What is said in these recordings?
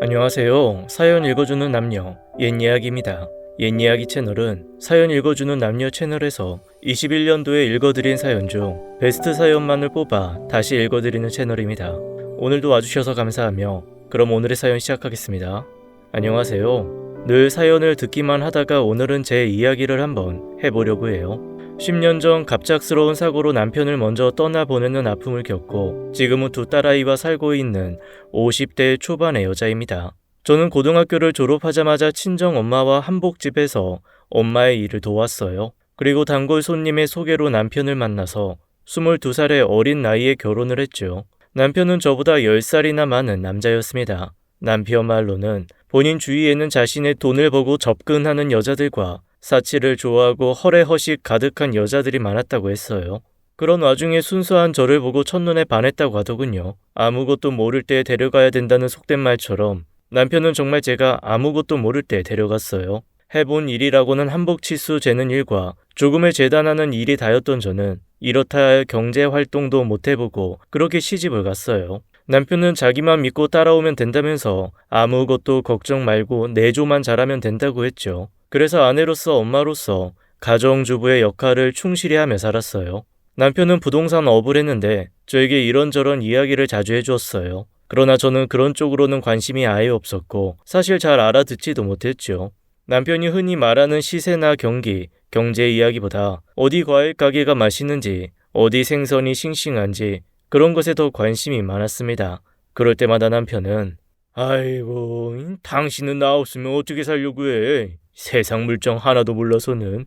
안녕하세요. 사연 읽어주는 남녀, 옛이야기입니다. 옛이야기 채널은 사연 읽어주는 남녀 채널에서 21년도에 읽어드린 사연 중 베스트 사연만을 뽑아 다시 읽어드리는 채널입니다. 오늘도 와주셔서 감사하며 그럼 오늘의 사연 시작하겠습니다. 안녕하세요. 늘 사연을 듣기만 하다가 오늘은 제 이야기를 한번 해보려고 해요. 10년 전 갑작스러운 사고로 남편을 먼저 떠나보내는 아픔을 겪고 지금은 두 딸아이와 살고 있는 50대 초반의 여자입니다. 저는 고등학교를 졸업하자마자 친정 엄마와 한복집에서 엄마의 일을 도왔어요. 그리고 단골 손님의 소개로 남편을 만나서 22살의 어린 나이에 결혼을 했죠. 남편은 저보다 10살이나 많은 남자였습니다. 남편 말로는 본인 주위에는 자신의 돈을 보고 접근하는 여자들과 사치를 좋아하고 허례허식 가득한 여자들이 많았다고 했어요. 그런 와중에 순수한 저를 보고 첫눈에 반했다고 하더군요. 아무것도 모를 때 데려가야 된다는 속된 말처럼 남편은 정말 제가 아무것도 모를 때 데려갔어요. 해본 일이라고는 한복치수 재는 일과 조금을 재단하는 일이 다였던 저는 이렇다 할 경제활동도 못해보고 그렇게 시집을 갔어요. 남편은 자기만 믿고 따라오면 된다면서 아무것도 걱정 말고 내조만 잘하면 된다고 했죠. 그래서 아내로서 엄마로서 가정주부의 역할을 충실히 하며 살았어요. 남편은 부동산 업을 했는데 저에게 이런저런 이야기를 자주 해주었어요. 그러나 저는 그런 쪽으로는 관심이 아예 없었고 사실 잘 알아듣지도 못했죠. 남편이 흔히 말하는 시세나 경기, 경제 이야기보다 어디 과일 가게가 맛있는지, 어디 생선이 싱싱한지 그런 것에 더 관심이 많았습니다. 그럴 때마다 남편은 아이고, 당신은 나 없으면 어떻게 살려고 해? 세상 물정 하나도 몰라서는.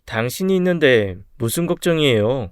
당신이 있는데 무슨 걱정이에요?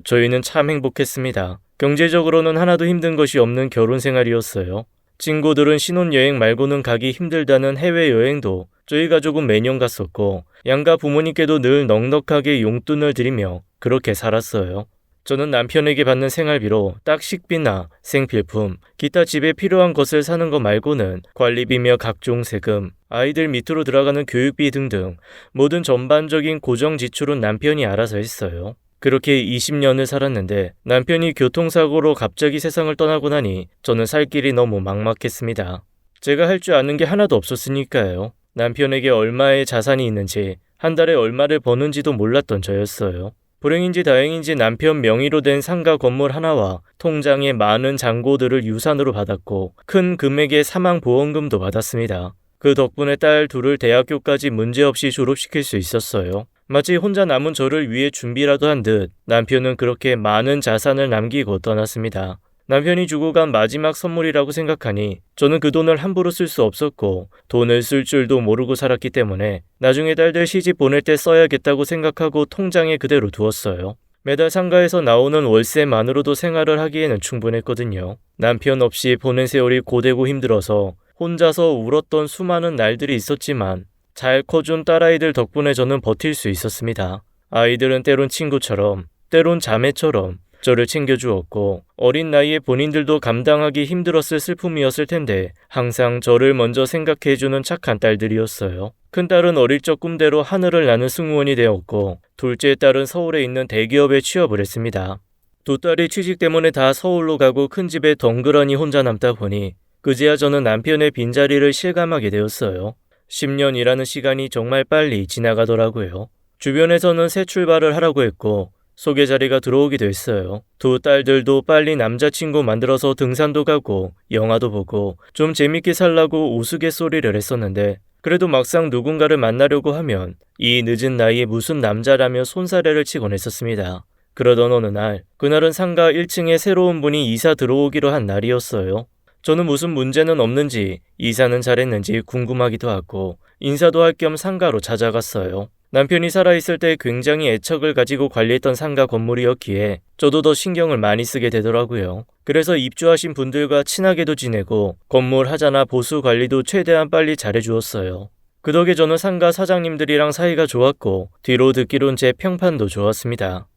저희는 참 행복했습니다. 경제적으로는 하나도 힘든 것이 없는 결혼 생활이었어요. 친구들은 신혼여행 말고는 가기 힘들다는 해외여행도 저희 가족은 매년 갔었고 양가 부모님께도 늘 넉넉하게 용돈을 드리며 그렇게 살았어요. 저는 남편에게 받는 생활비로 딱 식비나 생필품, 기타 집에 필요한 것을 사는 것 말고는 관리비며 각종 세금, 아이들 밑으로 들어가는 교육비 등등 모든 전반적인 고정 지출은 남편이 알아서 했어요. 그렇게 20년을 살았는데 남편이 교통사고로 갑자기 세상을 떠나고 나니 저는 살 길이 너무 막막했습니다. 제가 할 줄 아는 게 하나도 없었으니까요. 남편에게 얼마의 자산이 있는지, 한 달에 얼마를 버는지도 몰랐던 저였어요. 불행인지 다행인지 남편 명의로 된 상가 건물 하나와 통장에 많은 잔고들을 유산으로 받았고 큰 금액의 사망보험금도 받았습니다. 그 덕분에 딸 둘을 대학교까지 문제없이 졸업시킬 수 있었어요. 마치 혼자 남은 저를 위해 준비라도 한 듯 남편은 그렇게 많은 자산을 남기고 떠났습니다. 남편이 주고 간 마지막 선물이라고 생각하니 저는 그 돈을 함부로 쓸 수 없었고 돈을 쓸 줄도 모르고 살았기 때문에 나중에 딸들 시집 보낼 때 써야겠다고 생각하고 통장에 그대로 두었어요. 매달 상가에서 나오는 월세만으로도 생활을 하기에는 충분했거든요. 남편 없이 보낸 세월이 고되고 힘들어서 혼자서 울었던 수많은 날들이 있었지만 잘 커준 딸아이들 덕분에 저는 버틸 수 있었습니다. 아이들은 때론 친구처럼, 때론 자매처럼 저를 챙겨주었고 어린 나이에 본인들도 감당하기 힘들었을 슬픔이었을 텐데 항상 저를 먼저 생각해주는 착한 딸들이었어요. 큰딸은 어릴 적 꿈대로 하늘을 나는 승무원이 되었고 둘째 딸은 서울에 있는 대기업에 취업을 했습니다. 두 딸이 취직 때문에 다 서울로 가고 큰 집에 덩그러니 혼자 남다 보니 그제야 저는 남편의 빈자리를 실감하게 되었어요. 10년이라는 시간이 정말 빨리 지나가더라고요. 주변에서는 새 출발을 하라고 했고 소개 자리가 들어오기도 했어요. 두 딸들도 빨리 남자친구 만들어서 등산도 가고 영화도 보고 좀 재밌게 살라고 우스갯소리를 했었는데 그래도 막상 누군가를 만나려고 하면 이 늦은 나이에 무슨 남자라며 손사래를 치곤 했었습니다. 그러던 어느 날, 그날은 상가 1층에 새로운 분이 이사 들어오기로 한 날이었어요. 저는 무슨 문제는 없는지 이사는 잘했는지 궁금하기도 하고 인사도 할 겸 상가로 찾아갔어요. 남편이 살아있을 때 굉장히 애착을 가지고 관리했던 상가 건물이었기에 저도 더 신경을 많이 쓰게 되더라고요. 그래서 입주하신 분들과 친하게도 지내고 건물 하자나 보수 관리도 최대한 빨리 잘해주었어요. 그 덕에 저는 상가 사장님들이랑 사이가 좋았고 뒤로 듣기론 제 평판도 좋았습니다.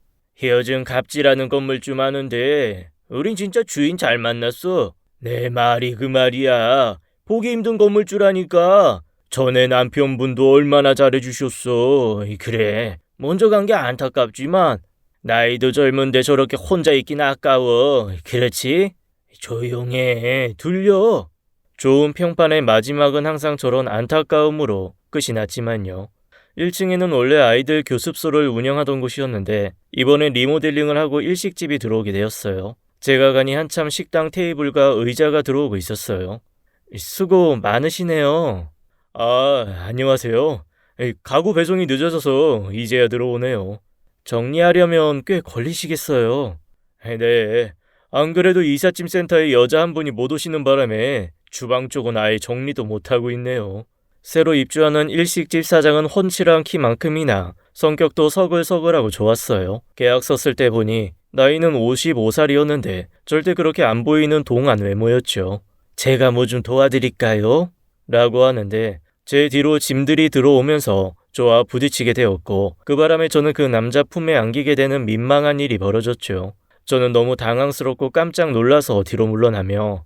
헤어진 갑질하는 건물주 많은데 우린 진짜 주인 잘 만났어. 내 말이 그 말이야. 보기 힘든 건물주라니까. 전에 남편분도 얼마나 잘해주셨어. 그래, 먼저 간 게 안타깝지만 나이도 젊은데 저렇게 혼자 있긴 아까워. 그렇지? 조용해. 들려. 좋은 평판의 마지막은 항상 저런 안타까움으로 끝이 났지만요. 1층에는 원래 아이들 교습소를 운영하던 곳이었는데 이번에 리모델링을 하고 일식집이 들어오게 되었어요. 제가 가니 한참 식당 테이블과 의자가 들어오고 있었어요. 수고 많으시네요. 안녕하세요. 가구 배송이 늦어져서 이제야 들어오네요. 정리하려면 꽤 걸리시겠어요. 네. 안 그래도 이삿짐 센터에 여자 한 분이 못 오시는 바람에 주방 쪽은 아예 정리도 못하고 있네요. 새로 입주하는 일식집 사장은 훤칠한 키만큼이나 성격도 서글서글하고 좋았어요. 계약서 쓸 때 보니 나이는 55살이었는데 절대 그렇게 안 보이는 동안 외모였죠. 제가 뭐 좀 도와드릴까요? 라고 하는데 제 뒤로 짐들이 들어오면서 저와 부딪히게 되었고 그 바람에 저는 그 남자 품에 안기게 되는 민망한 일이 벌어졌죠. 저는 너무 당황스럽고 깜짝 놀라서 뒤로 물러나며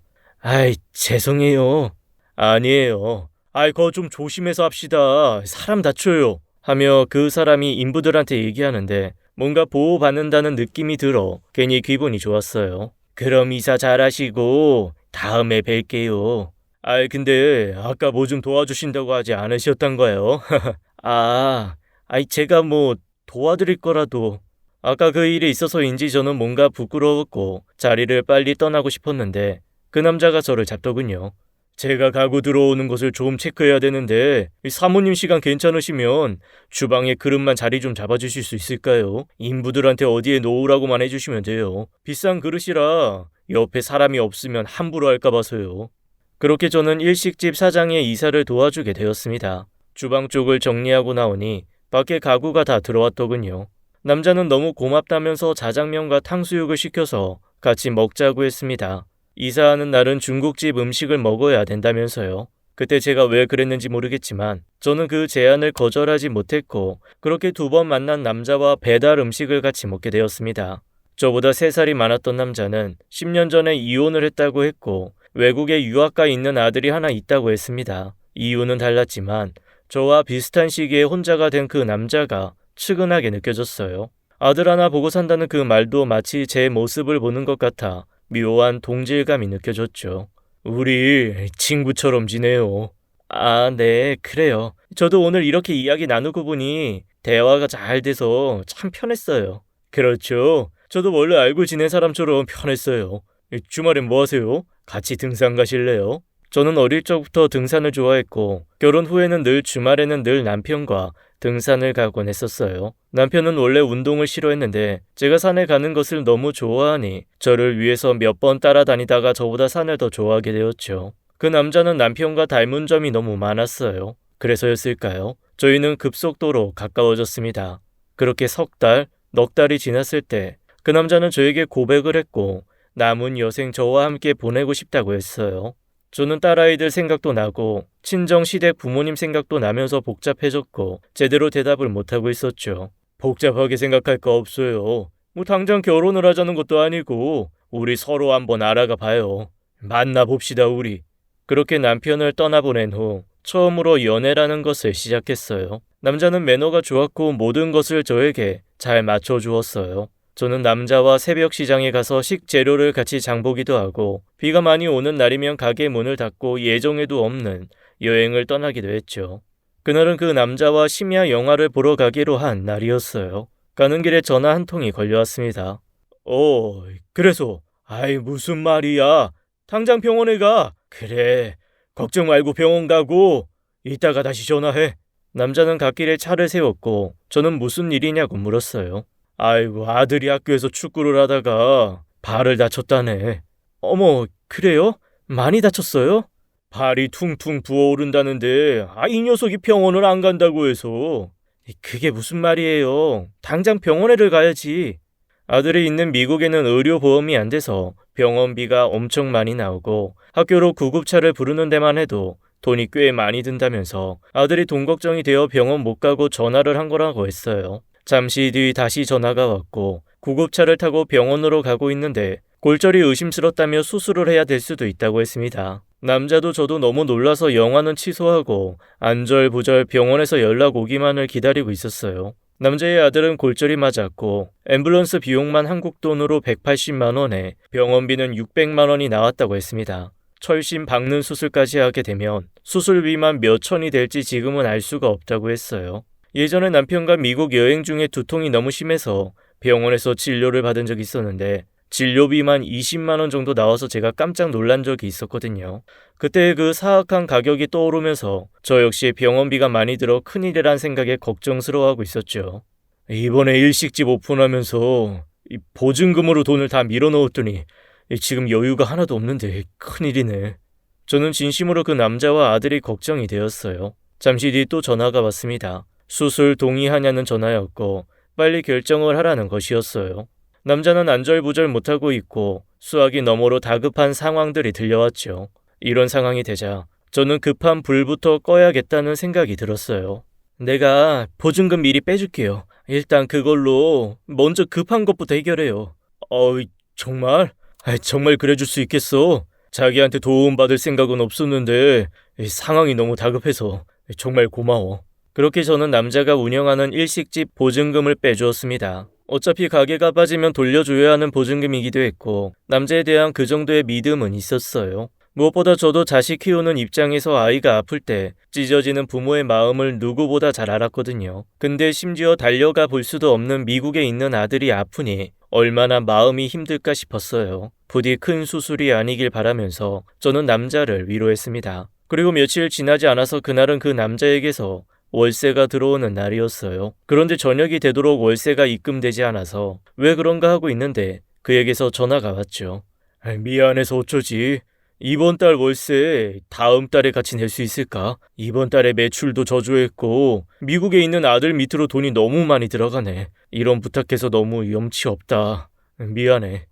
죄송해요. 아니에요. 그거 좀 조심해서 합시다. 사람 다쳐요. 하며 그 사람이 인부들한테 얘기하는데 뭔가 보호받는다는 느낌이 들어 괜히 기분이 좋았어요. 그럼 이사 잘하시고 다음에 뵐게요. 근데 아까 뭐 좀 도와주신다고 하지 않으셨던가요? 제가 뭐 도와드릴 거라도 아까 그 일이 있어서인지 저는 뭔가 부끄러웠고 자리를 빨리 떠나고 싶었는데 그 남자가 저를 잡더군요. 제가 가구 들어오는 것을 좀 체크해야 되는데 사모님 시간 괜찮으시면 주방에 그릇만 자리 좀 잡아주실 수 있을까요? 인부들한테 어디에 놓으라고만 해주시면 돼요. 비싼 그릇이라 옆에 사람이 없으면 함부로 할까 봐서요. 그렇게 저는 일식집 사장의 이사를 도와주게 되었습니다. 주방 쪽을 정리하고 나오니 밖에 가구가 다 들어왔더군요. 남자는 너무 고맙다면서 자장면과 탕수육을 시켜서 같이 먹자고 했습니다. 이사하는 날은 중국집 음식을 먹어야 된다면서요. 그때 제가 왜 그랬는지 모르겠지만 저는 그 제안을 거절하지 못했고 그렇게 2번 만난 남자와 배달 음식을 같이 먹게 되었습니다. 저보다 3살이 많았던 남자는 10년 전에 이혼을 했다고 했고 외국에 유학가 있는 아들이 하나 있다고 했습니다. 이유는 달랐지만 저와 비슷한 시기에 혼자가 된 그 남자가 측은하게 느껴졌어요. 아들 하나 보고 산다는 그 말도 마치 제 모습을 보는 것 같아 묘한 동질감이 느껴졌죠. 우리 친구처럼 지내요. 네, 그래요. 저도 오늘 이렇게 이야기 나누고 보니 대화가 잘 돼서 참 편했어요. 그렇죠. 저도 원래 알고 지낸 사람처럼 편했어요. 주말엔 뭐 하세요? 같이 등산 가실래요? 저는 어릴 적부터 등산을 좋아했고 결혼 후에는 늘 주말에는 늘 남편과 등산을 가곤 했었어요. 남편은 원래 운동을 싫어했는데 제가 산에 가는 것을 너무 좋아하니 저를 위해서 몇 번 따라다니다가 저보다 산을 더 좋아하게 되었죠. 그 남자는 남편과 닮은 점이 너무 많았어요. 그래서였을까요? 저희는 급속도로 가까워졌습니다. 그렇게 석 달, 넉 달이 지났을 때 그 남자는 저에게 고백을 했고 남은 여생 저와 함께 보내고 싶다고 했어요. 저는 딸아이들 생각도 나고 친정 시댁 부모님 생각도 나면서 복잡해졌고 제대로 대답을 못하고 있었죠. 복잡하게 생각할 거 없어요. 뭐 당장 결혼을 하자는 것도 아니고 우리 서로 한번 알아가 봐요. 만나봅시다 우리. 그렇게 남편을 떠나보낸 후 처음으로 연애라는 것을 시작했어요. 남자는 매너가 좋았고 모든 것을 저에게 잘 맞춰주었어요. 저는 남자와 새벽 시장에 가서 식재료를 같이 장보기도 하고 비가 많이 오는 날이면 가게 문을 닫고 예정에도 없는 여행을 떠나기도 했죠. 그날은 그 남자와 심야 영화를 보러 가기로 한 날이었어요. 가는 길에 전화 한 통이 걸려왔습니다. 그래서 무슨 말이야. 당장 병원에 가. 그래. 걱정 말고 병원 가고 이따가 다시 전화해. 남자는 갓길에 차를 세웠고 저는 무슨 일이냐고 물었어요. 아들이 학교에서 축구를 하다가 발을 다쳤다네. 어머, 그래요? 많이 다쳤어요? 발이 퉁퉁 부어오른다는데 이 녀석이 병원을 안 간다고 해서. 그게 무슨 말이에요? 당장 병원에를 가야지. 아들이 있는 미국에는 의료보험이 안 돼서 병원비가 엄청 많이 나오고 학교로 구급차를 부르는 데만 해도 돈이 꽤 많이 든다면서 아들이 돈 걱정이 되어 병원 못 가고 전화를 한 거라고 했어요. 잠시 뒤 다시 전화가 왔고 구급차를 타고 병원으로 가고 있는데 골절이 의심스럽다며 수술을 해야 될 수도 있다고 했습니다. 남자도 저도 너무 놀라서 영화는 취소하고 안절부절 병원에서 연락 오기만을 기다리고 있었어요. 남자의 아들은 골절이 맞았고 앰뷸런스 비용만 한국 돈으로 180만 원에 병원비는 600만 원이 나왔다고 했습니다. 철심 박는 수술까지 하게 되면 수술비만 몇 천이 될지 지금은 알 수가 없다고 했어요. 예전에 남편과 미국 여행 중에 두통이 너무 심해서 병원에서 진료를 받은 적이 있었는데 진료비만 20만 원 정도 나와서 제가 깜짝 놀란 적이 있었거든요. 그때 그 사악한 가격이 떠오르면서 저 역시 병원비가 많이 들어 큰일이란 생각에 걱정스러워하고 있었죠. 이번에 일식집 오픈하면서 이 보증금으로 돈을 다 밀어넣었더니 지금 여유가 하나도 없는데 큰일이네. 저는 진심으로 그 남자와 아들이 걱정이 되었어요. 잠시 뒤 또 전화가 왔습니다. 수술 동의하냐는 전화였고 빨리 결정을 하라는 것이었어요. 남자는 안절부절 못하고 있고 수화기 너머로 다급한 상황들이 들려왔죠. 이런 상황이 되자 저는 급한 불부터 꺼야겠다는 생각이 들었어요. 내가 보증금 미리 빼줄게요. 일단 그걸로 먼저 급한 것부터 해결해요. 정말? 정말 그래줄 수 있겠어? 자기한테 도움받을 생각은 없었는데 상황이 너무 다급해서 정말 고마워. 그렇게 저는 남자가 운영하는 일식집 보증금을 빼주었습니다. 어차피 가게가 빠지면 돌려줘야 하는 보증금이기도 했고 남자에 대한 그 정도의 믿음은 있었어요. 무엇보다 저도 자식 키우는 입장에서 아이가 아플 때 찢어지는 부모의 마음을 누구보다 잘 알았거든요. 근데 심지어 달려가 볼 수도 없는 미국에 있는 아들이 아프니 얼마나 마음이 힘들까 싶었어요. 부디 큰 수술이 아니길 바라면서 저는 남자를 위로했습니다. 그리고 며칠 지나지 않아서 그날은 그 남자에게서 월세가 들어오는 날이었어요. 그런데 저녁이 되도록 월세가 입금되지 않아서 왜 그런가 하고 있는데 그에게서 전화가 왔죠. 미안해서 어쩌지? 이번 달 월세 다음 달에 같이 낼 수 있을까? 이번 달에 매출도 저조했고 미국에 있는 아들 밑으로 돈이 너무 많이 들어가네. 이런 부탁해서 너무 염치 없다. 미안해.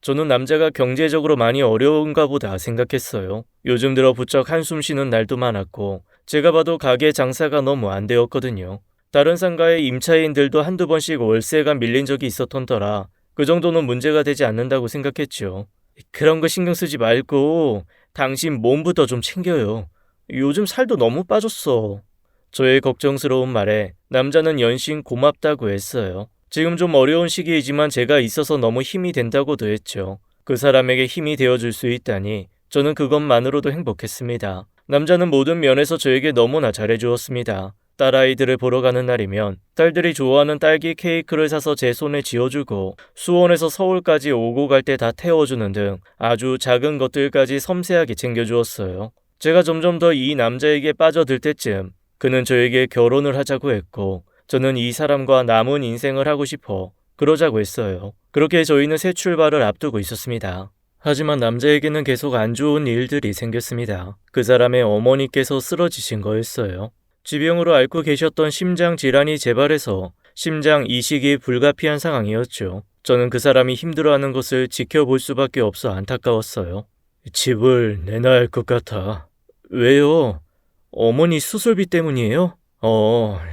저는 남자가 경제적으로 많이 어려운가 보다 생각했어요. 요즘 들어 부쩍 한숨 쉬는 날도 많았고 제가 봐도 가게 장사가 너무 안 되었거든요. 다른 상가의 임차인들도 한두 번씩 월세가 밀린 적이 있었던 터라 그 정도는 문제가 되지 않는다고 생각했죠. 그런 거 신경 쓰지 말고 당신 몸부터 좀 챙겨요. 요즘 살도 너무 빠졌어. 저의 걱정스러운 말에 남자는 연신 고맙다고 했어요. 지금 좀 어려운 시기이지만 제가 있어서 너무 힘이 된다고도 했죠. 그 사람에게 힘이 되어줄 수 있다니 저는 그것만으로도 행복했습니다. 남자는 모든 면에서 저에게 너무나 잘해주었습니다. 딸아이들을 보러 가는 날이면 딸들이 좋아하는 딸기 케이크를 사서 제 손에 쥐어주고 수원에서 서울까지 오고 갈 때 다 태워주는 등 아주 작은 것들까지 섬세하게 챙겨주었어요. 제가 점점 더 이 남자에게 빠져들 때쯤 그는 저에게 결혼을 하자고 했고 저는 이 사람과 남은 인생을 하고 싶어 그러자고 했어요. 그렇게 저희는 새 출발을 앞두고 있었습니다. 하지만 남자에게는 계속 안 좋은 일들이 생겼습니다. 그 사람의 어머니께서 쓰러지신 거였어요. 지병으로 앓고 계셨던 심장 질환이 재발해서 심장 이식이 불가피한 상황이었죠. 저는 그 사람이 힘들어하는 것을 지켜볼 수밖에 없어 안타까웠어요. 집을 내놔야 할 것 같아. 왜요? 어머니 수술비 때문이에요?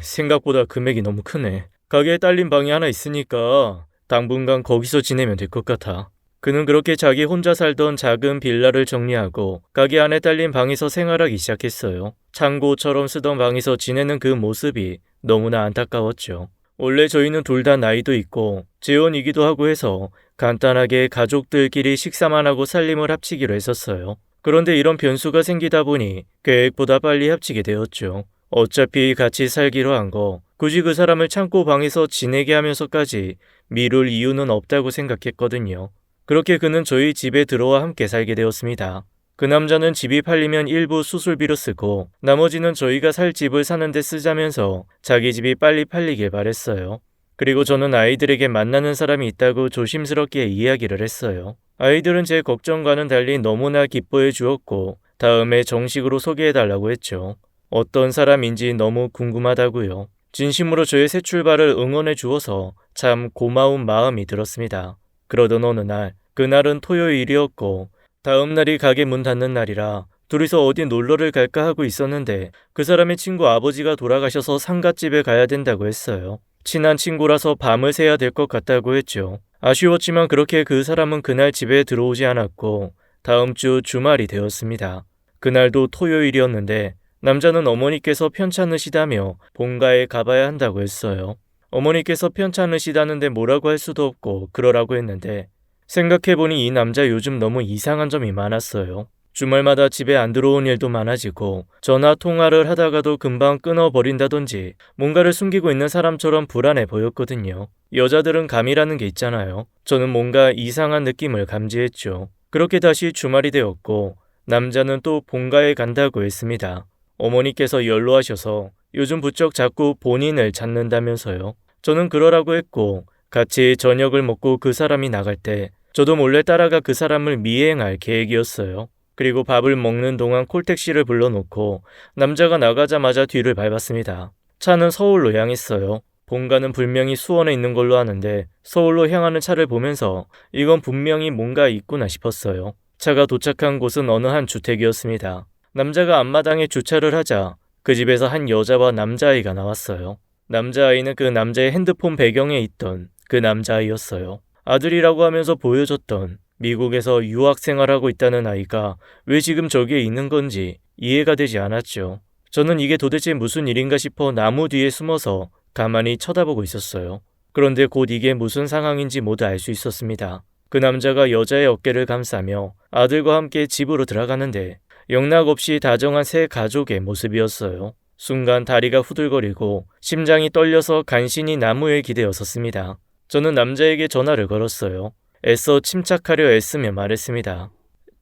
생각보다 금액이 너무 크네. 가게에 딸린 방이 하나 있으니까 당분간 거기서 지내면 될 것 같아. 그는 그렇게 자기 혼자 살던 작은 빌라를 정리하고 가게 안에 딸린 방에서 생활하기 시작했어요. 창고처럼 쓰던 방에서 지내는 그 모습이 너무나 안타까웠죠. 원래 저희는 둘 다 나이도 있고 재혼이기도 하고 해서 간단하게 가족들끼리 식사만 하고 살림을 합치기로 했었어요. 그런데 이런 변수가 생기다 보니 계획보다 빨리 합치게 되었죠. 어차피 같이 살기로 한 거 굳이 그 사람을 창고 방에서 지내게 하면서까지 미룰 이유는 없다고 생각했거든요. 그렇게 그는 저희 집에 들어와 함께 살게 되었습니다. 그 남자는 집이 팔리면 일부 수술비로 쓰고 나머지는 저희가 살 집을 사는데 쓰자면서 자기 집이 빨리 팔리길 바랬어요. 그리고 저는 아이들에게 만나는 사람이 있다고 조심스럽게 이야기를 했어요. 아이들은 제 걱정과는 달리 너무나 기뻐해 주었고 다음에 정식으로 소개해달라고 했죠. 어떤 사람인지 너무 궁금하다고요. 진심으로 저의 새 출발을 응원해 주어서 참 고마운 마음이 들었습니다. 그러던 어느 날, 그날은 토요일이었고 다음 날이 가게 문 닫는 날이라 둘이서 어디 놀러를 갈까 하고 있었는데 그 사람의 친구 아버지가 돌아가셔서 상갓집에 가야 된다고 했어요. 친한 친구라서 밤을 새야 될 것 같다고 했죠. 아쉬웠지만 그렇게 그 사람은 그날 집에 들어오지 않았고 다음 주 주말이 되었습니다. 그날도 토요일이었는데 남자는 어머니께서 편찮으시다며 본가에 가봐야 한다고 했어요. 어머니께서 편찮으시다는데 뭐라고 할 수도 없고 그러라고 했는데 생각해보니 이 남자 요즘 너무 이상한 점이 많았어요. 주말마다 집에 안 들어온 일도 많아지고 전화 통화를 하다가도 금방 끊어버린다든지 뭔가를 숨기고 있는 사람처럼 불안해 보였거든요. 여자들은 감이라는 게 있잖아요. 저는 뭔가 이상한 느낌을 감지했죠. 그렇게 다시 주말이 되었고 남자는 또 본가에 간다고 했습니다. 어머니께서 연로하셔서 요즘 부쩍 자꾸 본인을 찾는다면서요. 저는 그러라고 했고 같이 저녁을 먹고 그 사람이 나갈 때 저도 몰래 따라가 그 사람을 미행할 계획이었어요. 그리고 밥을 먹는 동안 콜택시를 불러놓고 남자가 나가자마자 뒤를 밟았습니다. 차는 서울로 향했어요. 본가는 분명히 수원에 있는 걸로 아는데 서울로 향하는 차를 보면서 이건 분명히 뭔가 있구나 싶었어요. 차가 도착한 곳은 어느 한 주택이었습니다. 남자가 앞마당에 주차를 하자 그 집에서 한 여자와 남자아이가 나왔어요. 남자아이는 그 남자의 핸드폰 배경에 있던 그 남자아이였어요. 아들이라고 하면서 보여줬던 미국에서 유학 생활하고 있다는 아이가 왜 지금 저기에 있는 건지 이해가 되지 않았죠. 저는 이게 도대체 무슨 일인가 싶어 나무 뒤에 숨어서 가만히 쳐다보고 있었어요. 그런데 곧 이게 무슨 상황인지 모두 알 수 있었습니다. 그 남자가 여자의 어깨를 감싸며 아들과 함께 집으로 들어가는데 영락없이 다정한 새 가족의 모습이었어요. 순간 다리가 후들거리고 심장이 떨려서 간신히 나무에 기대어 섰습니다. 저는 남자에게 전화를 걸었어요. 애써 침착하려 애쓰며 말했습니다.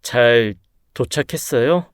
잘 도착했어요?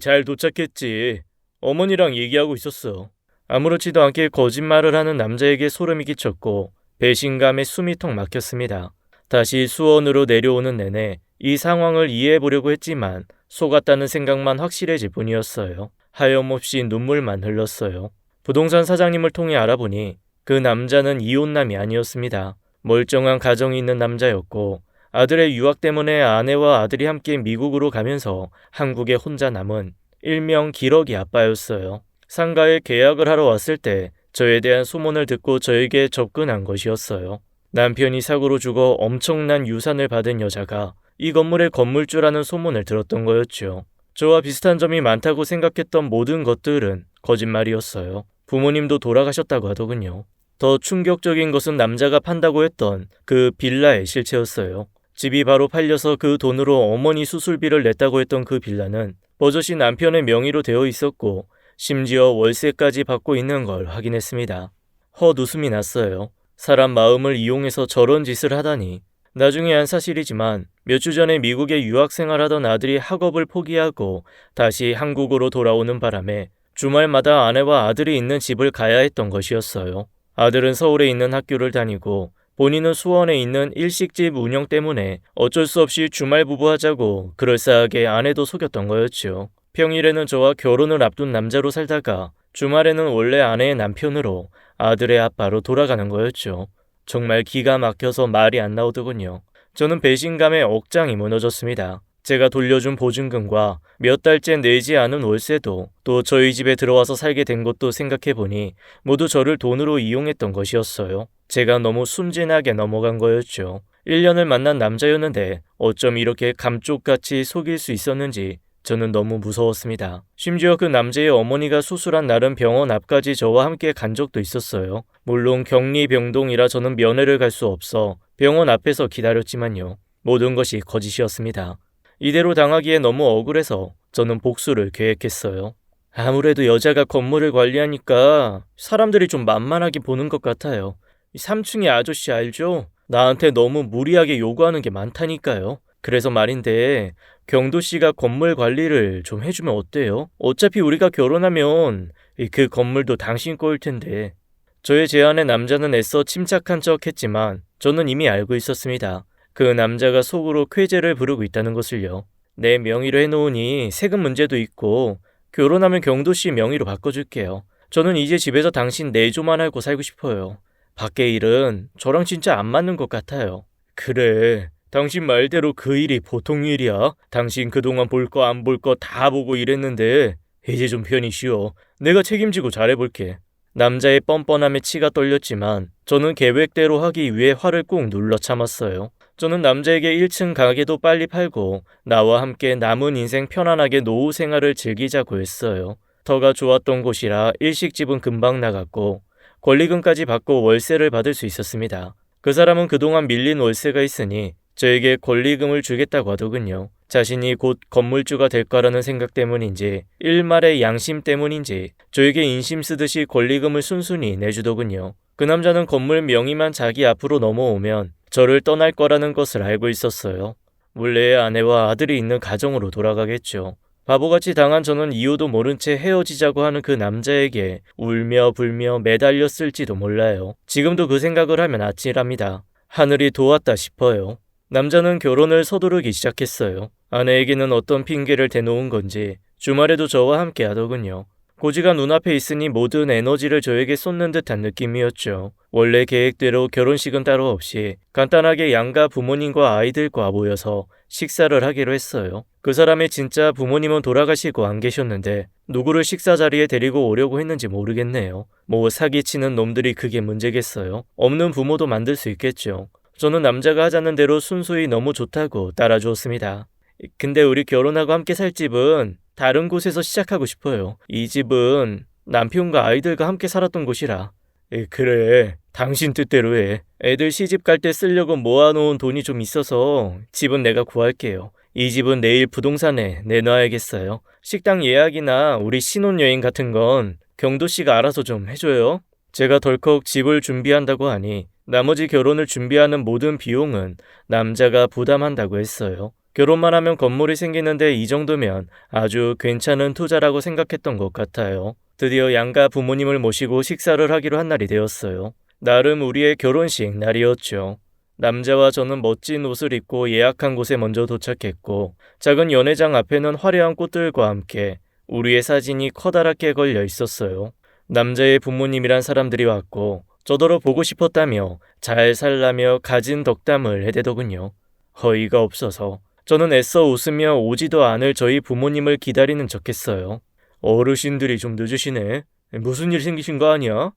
잘 도착했지. 어머니랑 얘기하고 있었어. 아무렇지도 않게 거짓말을 하는 남자에게 소름이 끼쳤고 배신감에 숨이 턱 막혔습니다. 다시 수원으로 내려오는 내내 이 상황을 이해해보려고 했지만 속았다는 생각만 확실해질 뿐이었어요. 하염없이 눈물만 흘렀어요. 부동산 사장님을 통해 알아보니 그 남자는 이혼남이 아니었습니다. 멀쩡한 가정이 있는 남자였고 아들의 유학 때문에 아내와 아들이 함께 미국으로 가면서 한국에 혼자 남은 일명 기러기 아빠였어요. 상가에 계약을 하러 왔을 때 저에 대한 소문을 듣고 저에게 접근한 것이었어요. 남편이 사고로 죽어 엄청난 유산을 받은 여자가 이 건물의 건물주라는 소문을 들었던 거였죠. 저와 비슷한 점이 많다고 생각했던 모든 것들은 거짓말이었어요. 부모님도 돌아가셨다고 하더군요. 더 충격적인 것은 남자가 판다고 했던 그 빌라의 실체였어요. 집이 바로 팔려서 그 돈으로 어머니 수술비를 냈다고 했던 그 빌라는 버젓이 남편의 명의로 되어 있었고 심지어 월세까지 받고 있는 걸 확인했습니다. 헛웃음이 났어요. 사람 마음을 이용해서 저런 짓을 하다니. 나중에 한 사실이지만 몇 주 전에 미국에 유학 생활하던 아들이 학업을 포기하고 다시 한국으로 돌아오는 바람에 주말마다 아내와 아들이 있는 집을 가야 했던 것이었어요. 아들은 서울에 있는 학교를 다니고 본인은 수원에 있는 일식집 운영 때문에 어쩔 수 없이 주말 부부하자고 그럴싸하게 아내도 속였던 거였죠. 평일에는 저와 결혼을 앞둔 남자로 살다가 주말에는 원래 아내의 남편으로 아들의 아빠로 돌아가는 거였죠. 정말 기가 막혀서 말이 안 나오더군요. 저는 배신감에 억장이 무너졌습니다. 제가 돌려준 보증금과 몇 달째 내지 않은 월세도 또 저희 집에 들어와서 살게 된 것도 생각해보니 모두 저를 돈으로 이용했던 것이었어요. 제가 너무 순진하게 넘어간 거였죠. 1년을 만난 남자였는데 어쩜 이렇게 감쪽같이 속일 수 있었는지 저는 너무 무서웠습니다. 심지어 그 남자의 어머니가 수술한 날은 병원 앞까지 저와 함께 간 적도 있었어요. 물론 격리병동이라 저는 면회를 갈 수 없어 병원 앞에서 기다렸지만요. 모든 것이 거짓이었습니다. 이대로 당하기에 너무 억울해서 저는 복수를 계획했어요. 아무래도 여자가 건물을 관리하니까 사람들이 좀 만만하게 보는 것 같아요. 3층의 아저씨 알죠? 나한테 너무 무리하게 요구하는 게 많다니까요. 그래서 말인데 경도씨가 건물 관리를 좀 해주면 어때요? 어차피 우리가 결혼하면 그 건물도 당신 거일 텐데. 저의 제안에 남자는 애써 침착한 척 했지만 저는 이미 알고 있었습니다. 그 남자가 속으로 쾌재를 부르고 있다는 것을요. 내 명의로 해놓으니 세금 문제도 있고 결혼하면 경도씨 명의로 바꿔줄게요. 저는 이제 집에서 당신 내조만 하고 살고 싶어요. 밖의 일은 저랑 진짜 안 맞는 것 같아요. 그래, 당신 말대로 그 일이 보통 일이야. 당신 그동안 볼 거 안 볼 거 다 보고 일했는데 이제 좀 편히 쉬어. 내가 책임지고 잘해볼게. 남자의 뻔뻔함에 치가 떨렸지만 저는 계획대로 하기 위해 화를 꾹 눌러 참았어요. 저는 남자에게 1층 가게도 빨리 팔고 나와 함께 남은 인생 편안하게 노후 생활을 즐기자고 했어요. 터가 좋았던 곳이라 일식집은 금방 나갔고 권리금까지 받고 월세를 받을 수 있었습니다. 그 사람은 그동안 밀린 월세가 있으니 저에게 권리금을 주겠다고 하더군요. 자신이 곧 건물주가 될 거라는 생각 때문인지 일말의 양심 때문인지 저에게 인심 쓰듯이 권리금을 순순히 내주더군요. 그 남자는 건물 명의만 자기 앞으로 넘어오면 저를 떠날 거라는 것을 알고 있었어요. 물레의 아내와 아들이 있는 가정으로 돌아가겠죠. 바보같이 당한 저는 이유도 모른 채 헤어지자고 하는 그 남자에게 울며 불며 매달렸을지도 몰라요. 지금도 그 생각을 하면 아찔합니다. 하늘이 도왔다 싶어요. 남자는 결혼을 서두르기 시작했어요. 아내에게는 어떤 핑계를 대놓은 건지 주말에도 저와 함께 하더군요. 고지가 눈앞에 있으니 모든 에너지를 저에게 쏟는 듯한 느낌이었죠. 원래 계획대로 결혼식은 따로 없이 간단하게 양가 부모님과 아이들과 모여서 식사를 하기로 했어요. 그 사람의 진짜 부모님은 돌아가시고 안 계셨는데 누구를 식사 자리에 데리고 오려고 했는지 모르겠네요. 뭐 사기치는 놈들이 그게 문제겠어요. 없는 부모도 만들 수 있겠죠. 저는 남자가 하자는 대로 순수히 너무 좋다고 따라주었습니다. 근데 우리 결혼하고 함께 살 집은 다른 곳에서 시작하고 싶어요. 이 집은 남편과 아이들과 함께 살았던 곳이라. 그래, 당신 뜻대로 해. 애들 시집 갈 때 쓰려고 모아놓은 돈이 좀 있어서 집은 내가 구할게요. 이 집은 내일 부동산에 내놔야겠어요. 식당 예약이나 우리 신혼여행 같은 건 경도 씨가 알아서 좀 해줘요. 제가 덜컥 집을 준비한다고 하니 나머지 결혼을 준비하는 모든 비용은 남자가 부담한다고 했어요. 결혼만 하면 건물이 생기는데 이 정도면 아주 괜찮은 투자라고 생각했던 것 같아요. 드디어 양가 부모님을 모시고 식사를 하기로 한 날이 되었어요. 나름 우리의 결혼식 날이었죠. 남자와 저는 멋진 옷을 입고 예약한 곳에 먼저 도착했고 작은 연회장 앞에는 화려한 꽃들과 함께 우리의 사진이 커다랗게 걸려 있었어요. 남자의 부모님이란 사람들이 왔고 저더러 보고 싶었다며 잘 살라며 가진 덕담을 해대더군요. 허의가 없어서 저는 애써 웃으며 오지도 않을 저희 부모님을 기다리는 척했어요. 어르신들이 좀 늦으시네. 무슨 일 생기신 거 아니야?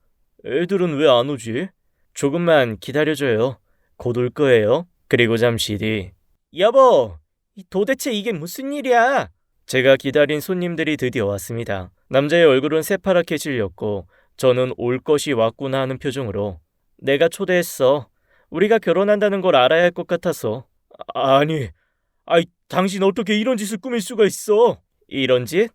애들은 왜 안 오지? 조금만 기다려줘요. 곧 올 거예요. 그리고 잠시 뒤 여보! 도대체 이게 무슨 일이야? 제가 기다린 손님들이 드디어 왔습니다. 남자의 얼굴은 새파랗게 질렸고 저는 올 것이 왔구나 하는 표정으로 내가 초대했어. 우리가 결혼한다는 걸 알아야 할 것 같아서. 아니, 당신 어떻게 이런 짓을 꾸밀 수가 있어? 이런 짓?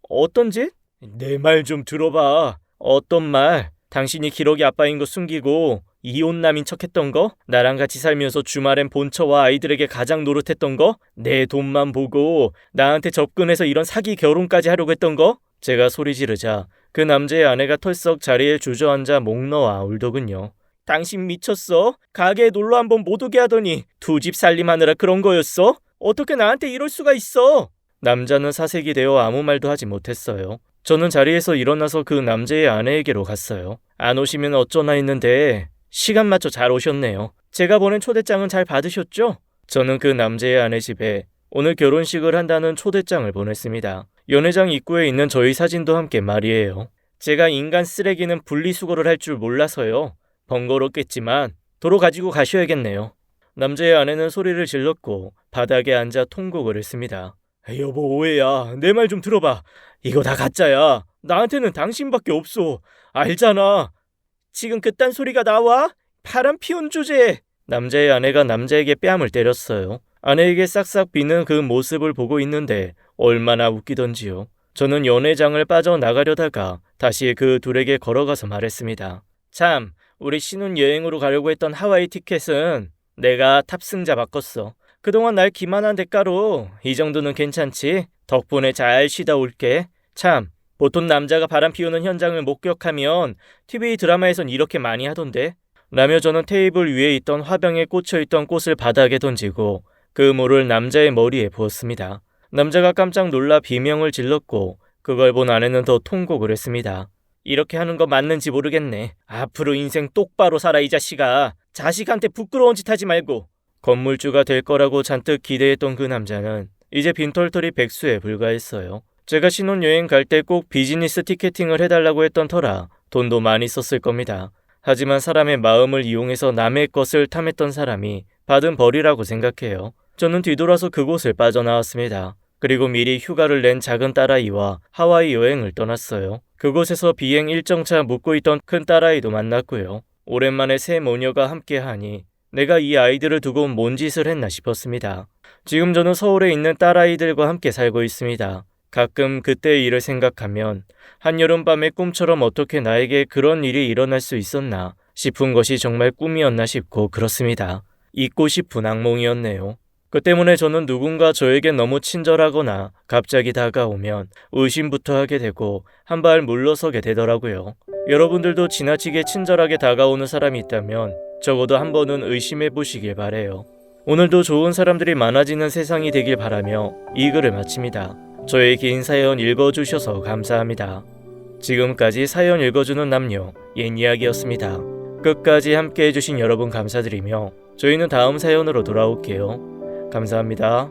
어떤 짓? 내 말 좀 들어봐. 어떤 말? 당신이 기러기 아빠인 거 숨기고 이혼남인 척했던 거? 나랑 같이 살면서 주말엔 본처와 아이들에게 가장 노릇했던 거? 내 돈만 보고 나한테 접근해서 이런 사기 결혼까지 하려고 했던 거? 제가 소리 지르자 그 남자의 아내가 털썩 자리에 주저앉아 목 놓아 울더군요. 당신 미쳤어? 가게에 놀러 한번 못 오게 하더니 두 집 살림하느라 그런 거였어? 어떻게 나한테 이럴 수가 있어? 남자는 사색이 되어 아무 말도 하지 못했어요. 저는 자리에서 일어나서 그 남자의 아내에게로 갔어요. 안 오시면 어쩌나 했는데 시간 맞춰 잘 오셨네요. 제가 보낸 초대장은 잘 받으셨죠? 저는 그 남자의 아내 집에 오늘 결혼식을 한다는 초대장을 보냈습니다. 연회장 입구에 있는 저희 사진도 함께 말이에요. 제가 인간 쓰레기는 분리수거를 할 줄 몰라서요. 번거롭겠지만 도로 가지고 가셔야겠네요. 남자의 아내는 소리를 질렀고 바닥에 앉아 통곡을 했습니다. 여보 오해야. 내 말 좀 들어봐. 이거 다 가짜야. 나한테는 당신밖에 없어. 알잖아. 지금 그딴 소리가 나와? 바람 피운 주제에. 남자의 아내가 남자에게 뺨을 때렸어요. 아내에게 싹싹 비는 그 모습을 보고 있는데 얼마나 웃기던지요. 저는 연회장을 빠져나가려다가 다시 그 둘에게 걸어가서 말했습니다. 참, 우리 신혼여행으로 가려고 했던 하와이 티켓은 내가 탑승자 바꿨어. 그동안 날 기만한 대가로 이 정도는 괜찮지? 덕분에 잘 쉬다 올게. 참, 보통 남자가 바람 피우는 현장을 목격하면 TV 드라마에선 이렇게 많이 하던데. 라며 저는 테이블 위에 있던 화병에 꽂혀있던 꽃을 바닥에 던지고 그 물을 남자의 머리에 부었습니다. 남자가 깜짝 놀라 비명을 질렀고 그걸 본 아내는 더 통곡을 했습니다. 이렇게 하는 거 맞는지 모르겠네. 앞으로 인생 똑바로 살아 이 자식아. 자식한테 부끄러운 짓 하지 말고. 건물주가 될 거라고 잔뜩 기대했던 그 남자는 이제 빈털털이 백수에 불과했어요. 제가 신혼여행 갈 때 꼭 비즈니스 티켓팅을 해달라고 했던 터라 돈도 많이 썼을 겁니다. 하지만 사람의 마음을 이용해서 남의 것을 탐했던 사람이 받은 벌이라고 생각해요. 저는 뒤돌아서 그곳을 빠져나왔습니다. 그리고 미리 휴가를 낸 작은 딸아이와 하와이 여행을 떠났어요. 그곳에서 비행 일정차 묵고 있던 큰 딸아이도 만났고요. 오랜만에 새 모녀가 함께하니 내가 이 아이들을 두고 뭔 짓을 했나 싶었습니다. 지금 저는 서울에 있는 딸아이들과 함께 살고 있습니다. 가끔 그때의 일을 생각하면 한여름밤의 꿈처럼 어떻게 나에게 그런 일이 일어날 수 있었나 싶은 것이 정말 꿈이었나 싶고 그렇습니다. 잊고 싶은 악몽이었네요. 그 때문에 저는 누군가 저에게 너무 친절하거나 갑자기 다가오면 의심부터 하게 되고 한 발 물러서게 되더라고요. 여러분들도 지나치게 친절하게 다가오는 사람이 있다면 적어도 한 번은 의심해 보시길 바래요. 오늘도 좋은 사람들이 많아지는 세상이 되길 바라며 이 글을 마칩니다. 저의 긴 사연 읽어주셔서 감사합니다. 지금까지 사연 읽어주는 남녀 옛이야기였습니다. 끝까지 함께 해주신 여러분 감사드리며 저희는 다음 사연으로 돌아올게요. 감사합니다.